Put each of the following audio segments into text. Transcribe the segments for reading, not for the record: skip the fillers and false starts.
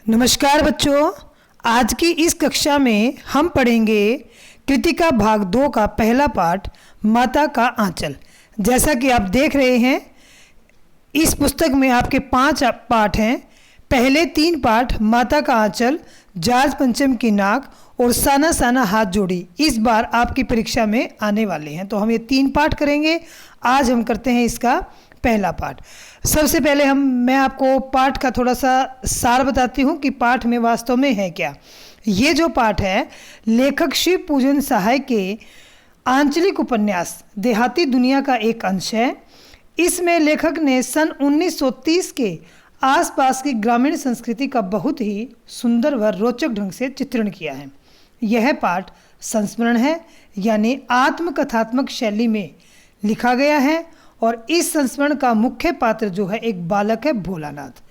नमस्कार बच्चों, आज की इस कक्षा में हम पढ़ेंगे कृतिका भाग 2 का पहला पाठ माता का आंचल। जैसा कि आप देख रहे हैं, इस पुस्तक में आपके 5 पाठ हैं। पहले 3 पाठ माता का आंचल, जाज पंचम की नाक और साना साना हाथ जोड़ी इस बार आपकी परीक्षा में आने वाले हैं। तो हम ये 3 पाठ करेंगे। आज हम करते हैं इसका पहला पाठ। सबसे पहले मैं आपको पाठ का थोड़ा सा सार बताती हूँ कि पाठ में वास्तव में है क्या। ये जो पाठ है, लेखक शिव पूजन सहाय के आंचलिक उपन्यास देहाती दुनिया का एक अंश है। इसमें लेखक ने सन 1930 के आसपास की ग्रामीण संस्कृति का बहुत ही सुंदर व रोचक ढंग से चित्रण किया है। यह पाठ संस्मरण है, यानी आत्मकथात्मक शैली में लिखा गया है। और इस संस्मरण का मुख्य पात्र जो है एक बालक है, भोलानाथ।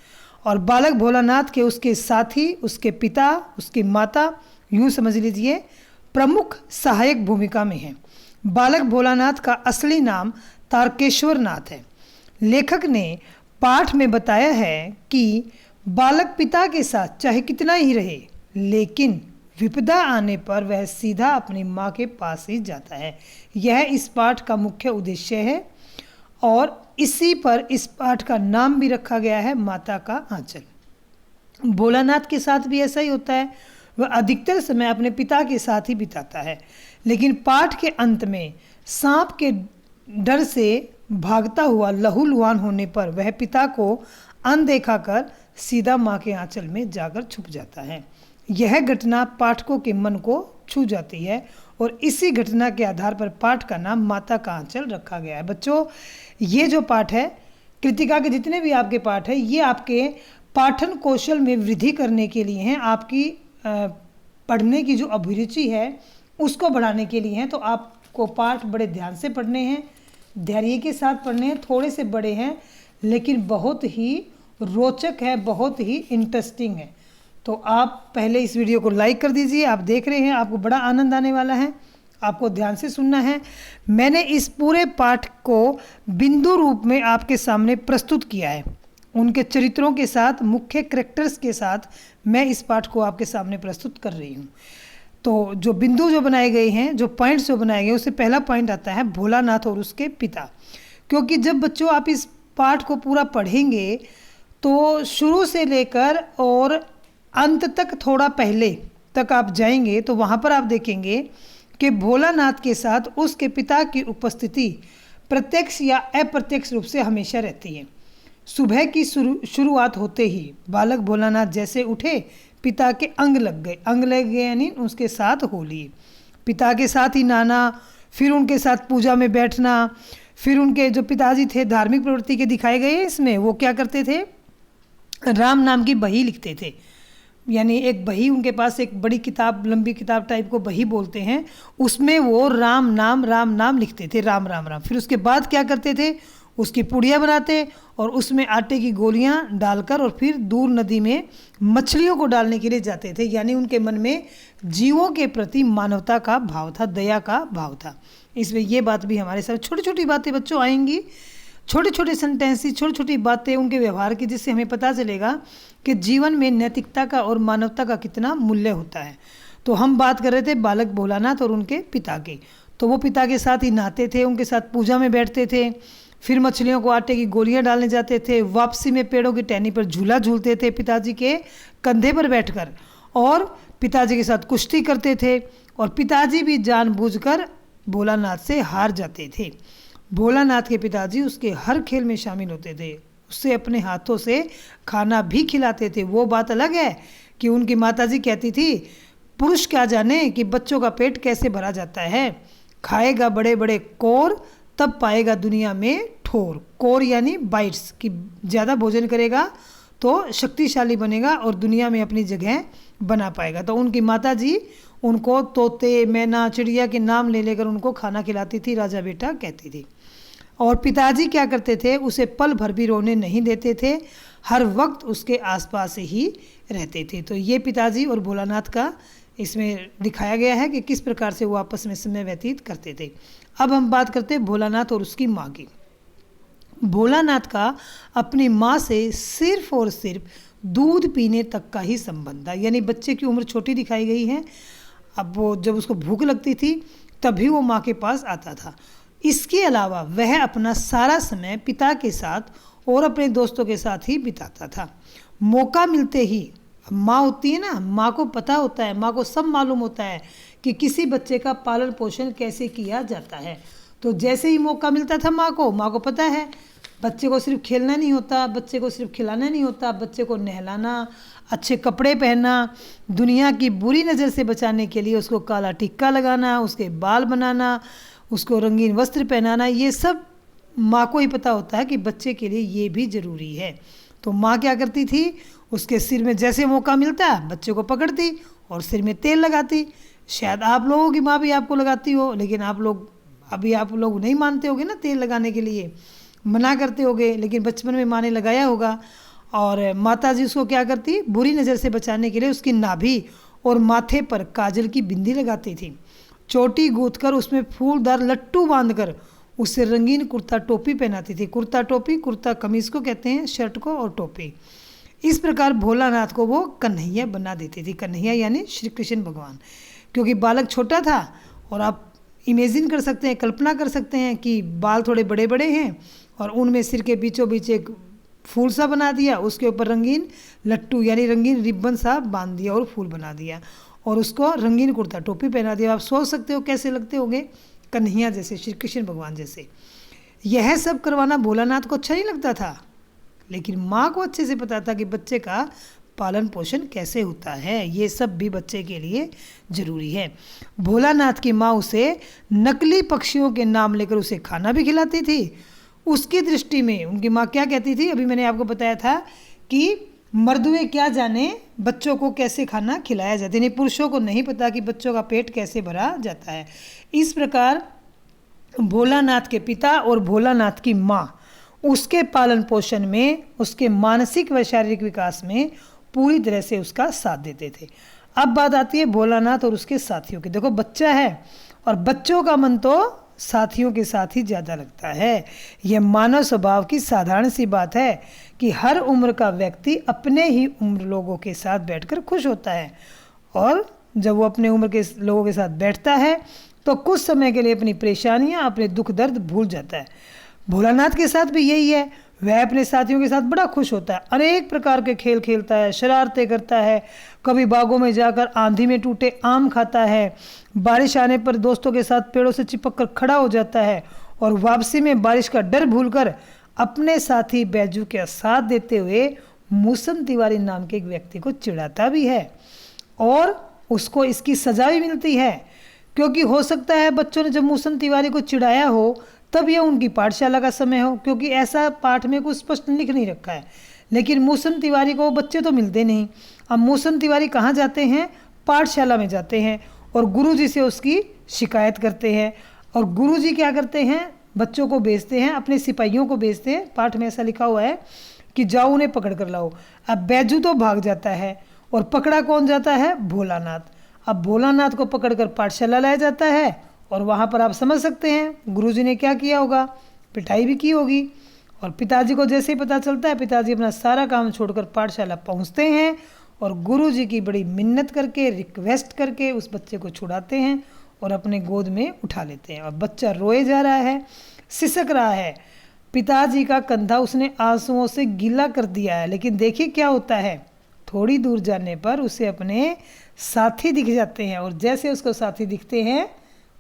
और बालक भोलानाथ के उसके साथी, उसके पिता, उसकी माता, यूँ समझ लीजिए, प्रमुख सहायक भूमिका में हैं। बालक भोलानाथ का असली नाम तारकेश्वर नाथ है। लेखक ने पाठ में बताया है कि बालक पिता के साथ चाहे कितना ही रहे, लेकिन विपदा आने पर वह सीधा अपनी माँ के पास ही जाता है। यह इस पाठ का मुख्य उद्देश्य है और इसी पर इस पाठ का नाम भी रखा गया है, माता का आंचल। भोलानाथ के साथ भी ऐसा ही होता है। वह अधिकतर समय अपने पिता के साथ ही बिताता है, लेकिन पाठ के अंत में सांप के डर से भागता हुआ लहूलुहान होने पर वह पिता को अनदेखा कर सीधा माँ के आंचल में जाकर छुप जाता है। यह घटना पाठकों के मन को छू जाती है और इसी घटना के आधार पर पाठ का नाम माता का आंचल रखा गया है। बच्चों, ये जो पाठ है, कृतिका के जितने भी आपके पाठ हैं, ये आपके पाठन कौशल में वृद्धि करने के लिए हैं। आपकी पढ़ने की जो अभिरुचि है उसको बढ़ाने के लिए हैं। तो आपको पाठ बड़े ध्यान से पढ़ने हैं, धैर्य के साथ पढ़ने हैं। थोड़े से बड़े हैं लेकिन बहुत ही रोचक है, बहुत ही इंटरेस्टिंग है। तो आप पहले इस वीडियो को लाइक कर दीजिए। आप देख रहे हैं, आपको बड़ा आनंद आने वाला है। आपको ध्यान से सुनना है। मैंने इस पूरे पाठ को बिंदु रूप में आपके सामने प्रस्तुत किया है। उनके चरित्रों के साथ, मुख्य कैरेक्टर्स के साथ मैं इस पाठ को आपके सामने प्रस्तुत कर रही हूँ। तो जो बिंदु जो बनाए गए हैं, जो पॉइंट्स जो बनाए गए, उससे पहला पॉइंट आता है भोलानाथ और उसके पिता। क्योंकि जब बच्चों आप इस पाठ को पूरा पढ़ेंगे तो शुरू से लेकर और अंत तक, थोड़ा पहले तक आप जाएंगे तो वहाँ पर आप देखेंगे कि भोलानाथ के साथ उसके पिता की उपस्थिति प्रत्यक्ष या अप्रत्यक्ष रूप से हमेशा रहती है। सुबह की शुरुआत होते ही बालक भोलानाथ जैसे उठे, पिता के अंग लग गए यानी उसके साथ हो लिए। पिता के साथ ही नहाना, फिर उनके साथ पूजा में बैठना। फिर उनके जो पिताजी थे धार्मिक प्रवृत्ति के दिखाए गए हैं इसमें। वो क्या करते थे, राम नाम की बही लिखते थे। यानी एक बही, उनके पास एक बड़ी किताब, लंबी किताब टाइप को बही बोलते हैं, उसमें वो राम नाम लिखते थे, राम राम राम। फिर उसके बाद क्या करते थे, उसकी पुड़िया बनाते और उसमें आटे की गोलियां डालकर और फिर दूर नदी में मछलियों को डालने के लिए जाते थे। यानी उनके मन में जीवों के प्रति मानवता का भाव था, दया का भाव था। इसमें ये बात भी हमारे साथ छोटी छोटी बातें बच्चों आएंगी, छोटे छोटे सेंटेंसेस, छोटी छोटी बातें उनके व्यवहार की, जिससे हमें पता चलेगा कि जीवन में नैतिकता का और मानवता का कितना मूल्य होता है। तो हम बात कर रहे थे बालक भोलानाथ और उनके पिता की। तो वो पिता के साथ ही नहाते थे, उनके साथ पूजा में बैठते थे, फिर मछलियों को आटे की गोलियां डालने जाते थे, वापसी में पेड़ों की टहनी पर झूला झूलते थे पिताजी के कंधे पर बैठकर, और पिताजी के साथ कुश्ती करते थे। और पिताजी भी जानबूझकर भोलानाथ से हार जाते थे। भोलानाथ के पिताजी उसके हर खेल में शामिल होते थे, उससे अपने हाथों से खाना भी खिलाते थे। वो बात अलग है कि उनकी माताजी कहती थी, पुरुष क्या जाने कि बच्चों का पेट कैसे भरा जाता है, खाएगा बड़े बड़े कोर तब पाएगा दुनिया में ठोर। कोर यानी बाइट्स, कि ज़्यादा भोजन करेगा तो शक्तिशाली बनेगा और दुनिया में अपनी जगह बना पाएगा। तो उनकी माताजी उनको तोते, मैना, चिड़िया के नाम ले लेकर उनको खाना खिलाती थी, राजा बेटा कहती थी। और पिताजी क्या करते थे, उसे पल भर भी रोने नहीं देते थे, हर वक्त उसके आसपास ही रहते थे। तो ये पिताजी और भोलानाथ का इसमें दिखाया गया है कि किस प्रकार से वो आपस में समय व्यतीत करते थे। अब हम बात करते हैं भोलानाथ और उसकी माँ की। भोलानाथ का अपनी माँ से सिर्फ और सिर्फ दूध पीने तक का ही संबंध है, यानी बच्चे की उम्र छोटी दिखाई गई है। अब वो जब उसको भूख लगती थी तभी वो माँ के पास आता था। इसके अलावा वह अपना सारा समय पिता के साथ और अपने दोस्तों के साथ ही बिताता था। मौका मिलते ही, माँ होती है ना, माँ को पता होता है, माँ को सब मालूम होता है कि किसी बच्चे का पालन पोषण कैसे किया जाता है। तो जैसे ही मौका मिलता था माँ को पता है बच्चे को सिर्फ खेलना नहीं होता, बच्चे को सिर्फ खिलाना नहीं होता, बच्चे को नहलाना, अच्छे कपड़े पहनना, दुनिया की बुरी नज़र से बचाने के लिए उसको काला टिक्का लगाना, उसके बाल बनाना, उसको रंगीन वस्त्र पहनाना, ये सब माँ को ही पता होता है कि बच्चे के लिए ये भी ज़रूरी है। तो माँ क्या करती थी, उसके सिर में जैसे मौका मिलता बच्चे को पकड़ती और सिर में तेल लगाती। शायद आप लोगों की माँ भी आपको लगाती हो, लेकिन आप लोग नहीं मानते होगे ना, तेल लगाने के लिए मना करते होगे, लेकिन बचपन में माँ ने लगाया होगा। और माता जी उसको क्या करती, बुरी नज़र से बचाने के लिए उसकी नाभि और माथे पर काजल की बिंदी लगाती थी, चोटी गूंथ कर उसमें फूलदार लट्टू बांधकर उससे रंगीन कुर्ता टोपी पहनाती थी। कुर्ता टोपी, कुर्ता कमीज़ को कहते हैं, शर्ट को, और टोपी। इस प्रकार भोलानाथ को वो कन्हैया बना देती थी। कन्हैया यानी श्री कृष्ण भगवान। क्योंकि बालक छोटा था और आप इमेजिन कर सकते हैं, कल्पना कर सकते हैं कि बाल थोड़े बड़े बड़े हैं और उनमें सिर के बीचों बीच एक फूल सा बना दिया, उसके ऊपर रंगीन लट्टू यानी रंगीन रिबन सा बांध दिया और फूल बना दिया और उसको रंगीन कुर्ता टोपी पहना दिया। आप सोच सकते हो कैसे लगते होंगे, कन्हैया जैसे, श्री कृष्ण भगवान जैसे। यह सब करवाना भोलानाथ को अच्छा नहीं लगता था, लेकिन माँ को अच्छे से पता था कि बच्चे का पालन पोषण कैसे होता है, ये सब भी बच्चे के लिए ज़रूरी है। भोलानाथ की माँ उसे नकली पक्षियों के नाम लेकर उसे खाना भी खिलाती थी। उसकी दृष्टि में उनकी माँ क्या कहती थी, अभी मैंने आपको बताया था कि मर्दुए क्या जाने बच्चों को कैसे खाना खिलाया जाता है, यानी पुरुषों को नहीं पता कि बच्चों का पेट कैसे भरा जाता है। इस प्रकार भोलानाथ के पिता और भोलानाथ की माँ उसके पालन पोषण में, उसके मानसिक व शारीरिक विकास में पूरी तरह से उसका साथ देते थे। अब बात आती है भोलानाथ और उसके साथियों की। देखो बच्चा है और बच्चों का मन तो साथियों के साथ ही ज़्यादा लगता है। यह मानव स्वभाव की साधारण सी बात है कि हर उम्र का व्यक्ति अपने ही उम्र लोगों के साथ बैठकर खुश होता है, और जब वो अपने उम्र के लोगों के साथ बैठता है तो कुछ समय के लिए अपनी परेशानियां, अपने दुख दर्द भूल जाता है। भोलानाथ के साथ भी यही है, वह अपने साथियों के साथ बड़ा खुश होता है, अनेक प्रकार के खेल खेलता है, शरारतें करता है, कभी बागों में जाकर आंधी में टूटे आम खाता है, बारिश आने पर दोस्तों के साथ पेड़ों से चिपक कर खड़ा हो जाता है, और वापसी में बारिश का डर भूलकर अपने साथी बैजू के साथ देते हुए मूसम तिवारी नाम के एक व्यक्ति को चिढ़ाता भी है, और उसको इसकी सजा भी मिलती है। क्योंकि हो सकता है बच्चों ने जब मूसम तिवारी को चिढ़ाया हो तब यह उनकी पाठशाला का समय हो, क्योंकि ऐसा पाठ में कुछ स्पष्ट लिख नहीं रखा है। लेकिन मूसम तिवारी को बच्चे तो मिलते नहीं। अब मूसम तिवारी कहाँ जाते हैं, पाठशाला में जाते हैं, और गुरुजी से उसकी शिकायत करते हैं, और गुरुजी क्या करते हैं, बच्चों को भेजते हैं, अपने सिपाहियों को भेजते हैं। पाठ में ऐसा लिखा हुआ है कि जाओ उन्हें पकड़ कर लाओ। अब बैजू तो भाग जाता है, और पकड़ा कौन जाता है, भोलानाथ। अब भोलानाथ को पकड़कर पाठशाला लाया जाता है, और वहाँ पर आप समझ सकते हैं गुरुजी ने क्या किया होगा, पिटाई भी की होगी। और पिताजी को जैसे ही पता चलता है, पिताजी अपना सारा काम छोड़कर पाठशाला पहुँचते हैं, और गुरुजी की बड़ी मिन्नत करके, रिक्वेस्ट करके उस बच्चे को छुड़ाते हैं और अपने गोद में उठा लेते हैं। और बच्चा रोए जा रहा है, सिसक रहा है, पिताजी का कंधा उसने आंसुओं से गीला कर दिया है। लेकिन देखिए क्या होता है, थोड़ी दूर जाने पर उसे अपने साथी दिख जाते हैं, और जैसे उसको साथी दिखते हैं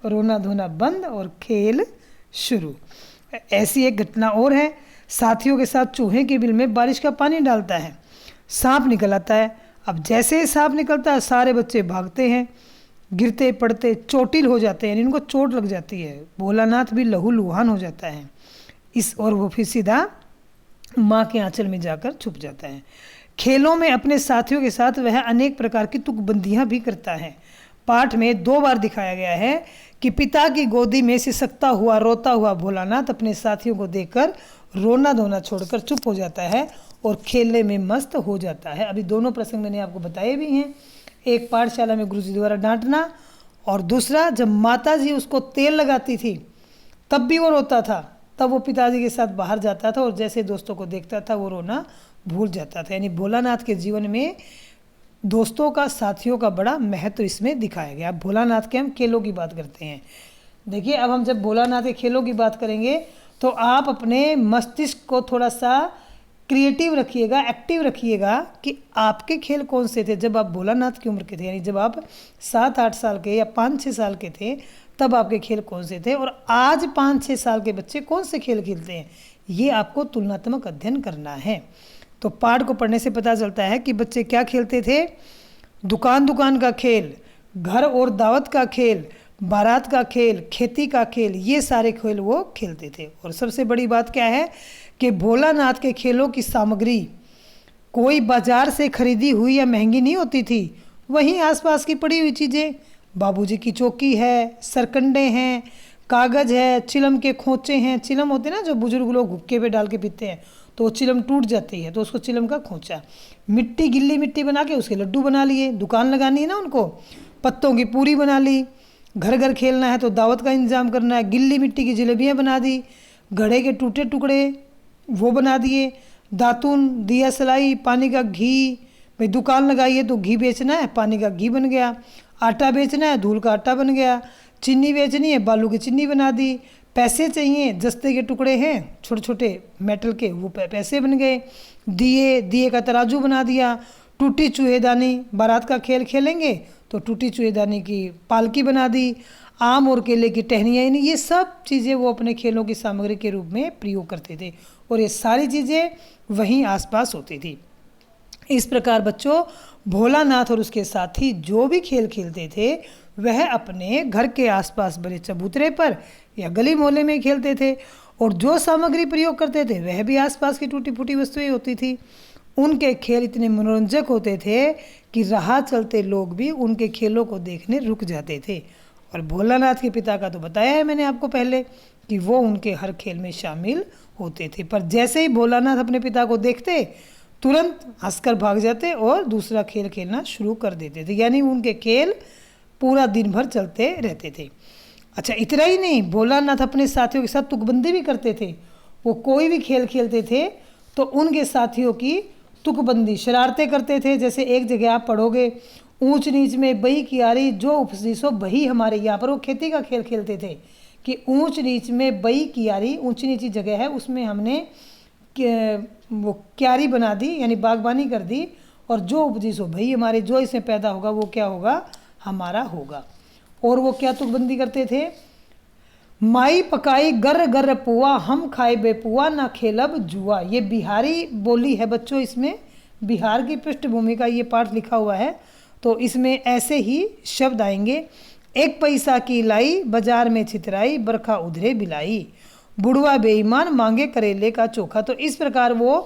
रोना धोना बंद और खेल शुरू। ऐसी एक घटना और है, साथियों के साथ चूहे के बिल में बारिश का पानी डालता है, सांप निकल आता है। अब जैसे ही सांप निकलता है सारे बच्चे भागते हैं, गिरते पड़ते चोटिल हो जाते हैं, इनको चोट लग जाती है। भोलानाथ भी लहूलुहान हो जाता है और वो फिर सीधा माँ के आंचल में जाकर छुप जाता है। खेलों में अपने साथियों के साथ वह अनेक प्रकार की तुकबंदियाँ भी करता है। पाठ में 2 बार दिखाया गया है कि पिता की गोदी में सिसकता हुआ, रोता हुआ भोलानाथ अपने साथियों को देखकर रोना धोना छोड़कर चुप हो जाता है और खेलने में मस्त हो जाता है। अभी दोनों प्रसंग मैंने आपको बताए भी हैं, एक पाठशाला में गुरुजी द्वारा डांटना, और दूसरा जब माताजी उसको तेल लगाती थी तब भी वो रोता था। तब वो पिताजी के साथ बाहर जाता था और जैसे दोस्तों को देखता था वो रोना भूल जाता था। यानी भोलानाथ के जीवन में दोस्तों का, साथियों का बड़ा महत्व इसमें दिखाया गया। अब भोलानाथ के हम खेलों की बात करते हैं। देखिए, अब हम जब भोलानाथ के खेलों की बात करेंगे तो आप अपने मस्तिष्क को थोड़ा सा क्रिएटिव रखिएगा, एक्टिव रखिएगा कि आपके खेल कौन से थे जब आप भोलानाथ की उम्र के थे। यानी जब आप 7-8 साल के या 5-6 साल के थे तब आपके खेल कौन से थे, और आज 5-6 साल के बच्चे कौन से खेल खेलते हैं, ये आपको तुलनात्मक अध्ययन करना है। तो पाठ को पढ़ने से पता चलता है कि बच्चे क्या खेलते थे। दुकान दुकान का खेल, घर और दावत का खेल, बारात का खेल, खेती का खेल, ये सारे खेल वो खेलते थे। और सबसे बड़ी बात क्या है कि भोलानाथ के खेलों की सामग्री कोई बाजार से खरीदी हुई या महंगी नहीं होती थी, वहीं आसपास की पड़ी हुई चीज़ें, बाबूजी की चौकी है, सरकंडे हैं, कागज़ है, चिलम के खोंचे हैं। चिलम होते हैं ना जो बुजुर्ग लोग हुक्के पे डाल के पीते हैं, तो वो चिलम टूट जाती है तो उसको चिलम का खोंचा। मिट्टी, गिल्ली मिट्टी बना के उसके लड्डू बना लिए, दुकान लगानी है ना उनको, पत्तों की पूरी बना ली। घर घर खेलना है तो दावत का इंतजाम करना है, गिल्ली मिट्टी की जलेबियाँ बना दी, घड़े के टूटे टुकड़े वो बना दिए, दातुन, दिया सलाई, पानी का घी। भाई दुकान लगाइए तो घी बेचना है, पानी का घी बन गया। आटा बेचना है, धूल का आटा बन गया। चीनी बेचनी है, बालू की चीनी बना दी। पैसे चाहिए, जस्ते के टुकड़े हैं छोटे छोटे मेटल के, वो पैसे बन गए। दिए का तराजू बना दिया। टूटी चूहेदानी, बारात का खेल खेलेंगे तो टूटी चूहेदानी की पालकी बना दी। आम और केले की टहनियाँ, ये सब चीज़ें वो अपने खेलों की सामग्री के रूप में प्रयोग करते थे, और ये सारी चीज़ें वहीं आसपास होती थी। इस प्रकार बच्चों, भोलानाथ और उसके साथी जो भी खेल खेलते थे वह अपने घर के आसपास बने चबूतरे पर या गली मोहल्ले में खेलते थे, और जो सामग्री प्रयोग करते थे वह भी आसपास की टूटी फूटी वस्तुएं होती थी। उनके खेल इतने मनोरंजक होते थे कि राह चलते लोग भी उनके खेलों को देखने रुक जाते थे। और भोलानाथ के पिता का तो बताया है मैंने आपको पहले कि वो उनके हर खेल में शामिल होते थे, पर जैसे ही भोलानाथ अपने पिता को देखते तुरंत हंसकर भाग जाते और दूसरा खेल खेलना शुरू कर देते थे। यानी उनके खेल पूरा दिन भर चलते रहते थे। अच्छा, इतना ही नहीं, भोलानाथ अपने साथियों के साथ तुकबंदी भी करते थे। वो कोई भी खेल खेलते थे तो उनके साथियों की तुकबंदी, शरारतें करते थे। जैसे एक जगह आप पढ़ोगे, ऊंच नीच में बही कियारी जो उपजी सो बही हमारे। यहाँ पर वो खेती का खेल खेलते थे कि ऊंच नीच में बही कियारी, ऊंची नीची जगह है उसमें हमने वो क्यारी बना दी, यानी बागबानी कर दी, और जो उपजी सो भाई हमारे, जो इसमें पैदा होगा वो क्या होगा, हमारा होगा। और वो क्या तुकबंदी करते थे, माई पकाई गर गर पुआ, हम खाए बेपुआ ना खेलब जुआ। ये बिहारी बोली है बच्चों, इसमें बिहार की पृष्ठभूमि का ये पाठ लिखा हुआ है, तो इसमें ऐसे ही शब्द आएंगे। एक पैसा की लाई, बाजार में छितराई, बरखा उधरे बिलाई, बुढ़वा बेईमान मांगे करेले का चोखा। तो इस प्रकार वो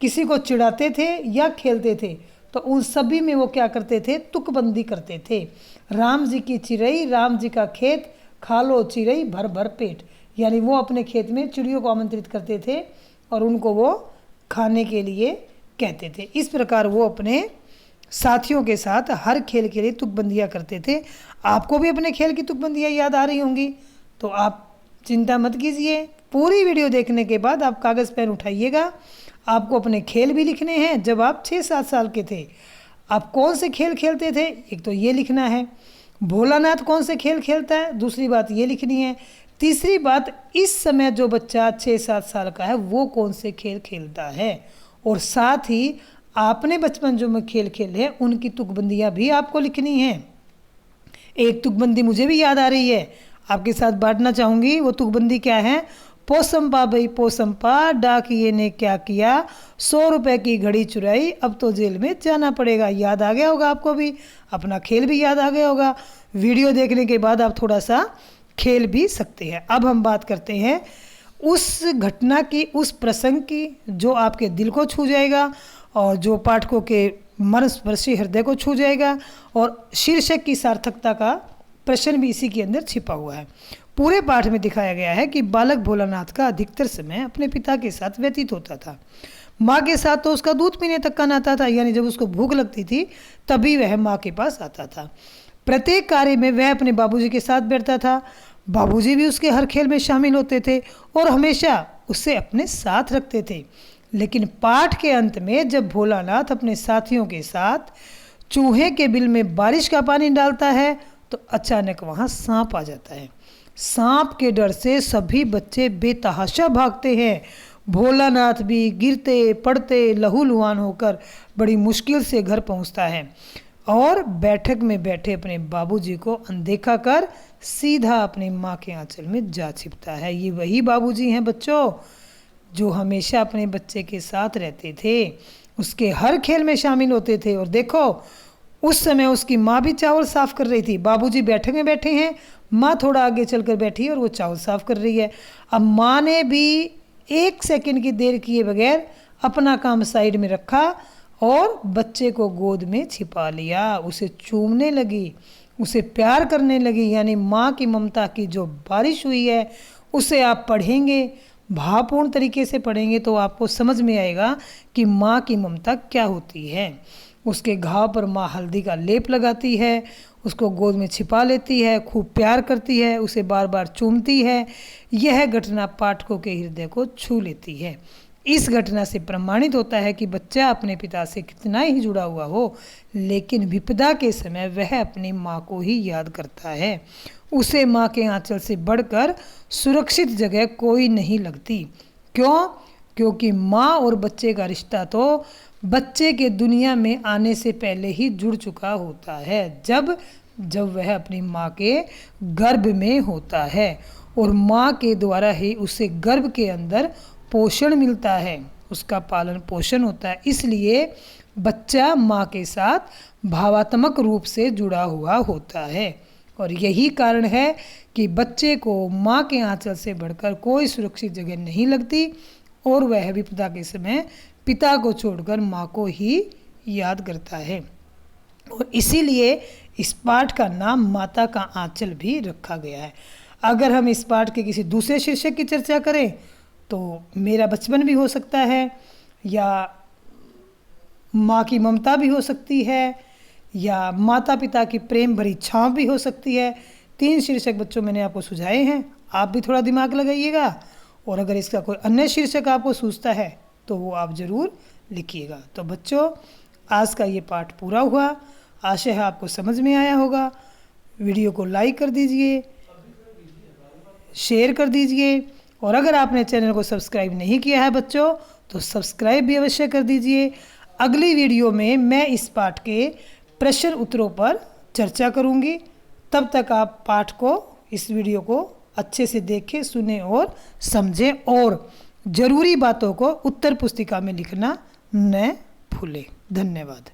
किसी को चिढ़ाते थे या खेलते थे तो उन सभी में वो क्या करते थे, तुकबंदी करते थे। राम जी की चिड़ई, राम जी का खेत, खा लो चिड़ई भर भर पेट। यानी वो अपने खेत में चिड़ियों को आमंत्रित करते थे और उनको वो खाने के लिए कहते थे। इस प्रकार वो अपने साथियों के साथ हर खेल के लिए तुकबंदियाँ करते थे। आपको भी अपने खेल की तुकबंदियाँ याद आ रही होंगी, तो आप चिंता मत कीजिए, पूरी वीडियो देखने के बाद आप कागज़ पेन उठाइएगा। आपको अपने खेल भी लिखने हैं जब आप 6-7 साल के थे, आप कौन से खेल खेलते थे, एक तो ये लिखना है। भोलानाथ कौन से खेल खेलता है, दूसरी बात ये लिखनी है। तीसरी बात, इस समय जो बच्चा 6-7 साल का है वो कौन से खेल खेलता है, और साथ ही आपने बचपन जो में खेल खेले हैं उनकी तुकबंदियाँ भी आपको लिखनी हैं। एक तुकबंदी मुझे भी याद आ रही है, आपके साथ बांटना चाहूँगी। वो तुकबंदी क्या है, पोसम्पा भाई पोसम्पा, डाकिये ने क्या किया, 100 रुपये की घड़ी चुराई, अब तो जेल में जाना पड़ेगा। याद आ गया होगा आपको भी, अपना खेल भी याद आ गया होगा। वीडियो देखने के बाद आप थोड़ा सा खेल भी सकते हैं। अब हम बात करते हैं उस घटना की, उस प्रसंग की जो आपके दिल को छू जाएगा और जो पाठकों के मर्मस्पर्शी हृदय को छू जाएगा, और शीर्षक की सार्थकता का प्रश्न भी इसी के अंदर छिपा हुआ है। पूरे पाठ में दिखाया गया है कि बालक भोलानाथ का अधिकतर समय अपने पिता के साथ व्यतीत होता था। माँ के साथ तो उसका दूध पीने तक का नाता था, यानी जब उसको भूख लगती थी तभी वह माँ के पास आता था। प्रत्येक कार्य में वह अपने बाबूजी के साथ बैठता था। बाबूजी भी उसके हर खेल में शामिल होते थे और हमेशा उससे अपने साथ रखते थे। लेकिन पाठ के अंत में जब भोलानाथ अपने साथियों के साथ चूहे के बिल में बारिश का पानी डालता है तो अचानक वहाँ सांप आ जाता है। सांप के डर से सभी बच्चे बेतहाशा भागते हैं। भोलानाथ भी गिरते पड़ते लहूलुहान होकर बड़ी मुश्किल से घर पहुँचता है और बैठक में बैठे अपने बाबूजी को अनदेखा कर सीधा अपनी माँ के आंचल में जा छिपता है। ये वही बाबूजी हैं बच्चों जो हमेशा अपने बच्चे के साथ रहते थे, उसके हर खेल में शामिल होते थे। और देखो उस समय उसकी माँ भी चावल साफ कर रही थी। बाबूजी बैठक में बैठे हैं, माँ थोड़ा आगे चलकर बैठी है और वो चावल साफ कर रही है। अब माँ ने भी 1 सेकंड की देर किए बगैर अपना काम साइड में रखा और बच्चे को गोद में छिपा लिया, उसे चूमने लगी, उसे प्यार करने लगी। यानी माँ की ममता की जो बारिश हुई है उसे आप पढ़ेंगे, भावपूर्ण तरीके से पढ़ेंगे तो आपको समझ में आएगा कि माँ की ममता क्या होती है। उसके घाव पर माँ हल्दी का लेप लगाती है, उसको गोद में छिपा लेती है, खूब प्यार करती है, उसे बार बार चूमती है। यह घटना पाठकों के हृदय को छू लेती है। इस घटना से प्रमाणित होता है कि बच्चा अपने पिता से कितना ही जुड़ा हुआ हो, लेकिन विपदा के समय वह अपनी माँ को ही याद करता है। उसे माँ के आंचल से बढ़कर सुरक्षित जगह कोई नहीं लगती। क्यों? क्योंकि माँ और बच्चे का रिश्ता तो बच्चे के दुनिया में आने से पहले ही जुड़ चुका होता है, जब वह अपनी माँ के गर्भ में होता है और माँ के द्वारा ही उसे गर्भ के अंदर पोषण मिलता है, उसका पालन पोषण होता है। इसलिए बच्चा माँ के साथ भावात्मक रूप से जुड़ा हुआ होता है और यही कारण है कि बच्चे को माँ के आंचल से बढ़कर कोई सुरक्षित जगह नहीं लगती और वह विपदा के समय पिता को छोड़कर माँ को ही याद करता है। और इसीलिए इस पाठ का नाम माता का आंचल भी रखा गया है। अगर हम इस पाठ के किसी दूसरे शीर्षक की चर्चा करें तो मेरा बचपन भी हो सकता है, या माँ की ममता भी हो सकती है, या माता पिता की प्रेम भरी छाँव भी हो सकती है। 3 शीर्षक बच्चों मैंने आपको सुझाए हैं, आप भी थोड़ा दिमाग लगाइएगा और अगर इसका कोई अन्य शीर्षक आपको सूझता है तो वो आप ज़रूर लिखिएगा। तो बच्चों आज का ये पाठ पूरा हुआ, आशा है आपको समझ में आया होगा। वीडियो को लाइक कर दीजिए, शेयर कर दीजिए और अगर आपने चैनल को सब्सक्राइब नहीं किया है बच्चों तो सब्सक्राइब भी अवश्य कर दीजिए। अगली वीडियो में मैं इस पाठ के प्रश्न उत्तरों पर चर्चा करूंगी। तब तक आप पाठ को, इस वीडियो को अच्छे से देखें, सुने और समझें और ज़रूरी बातों को उत्तर पुस्तिका में लिखना न भूलें। धन्यवाद।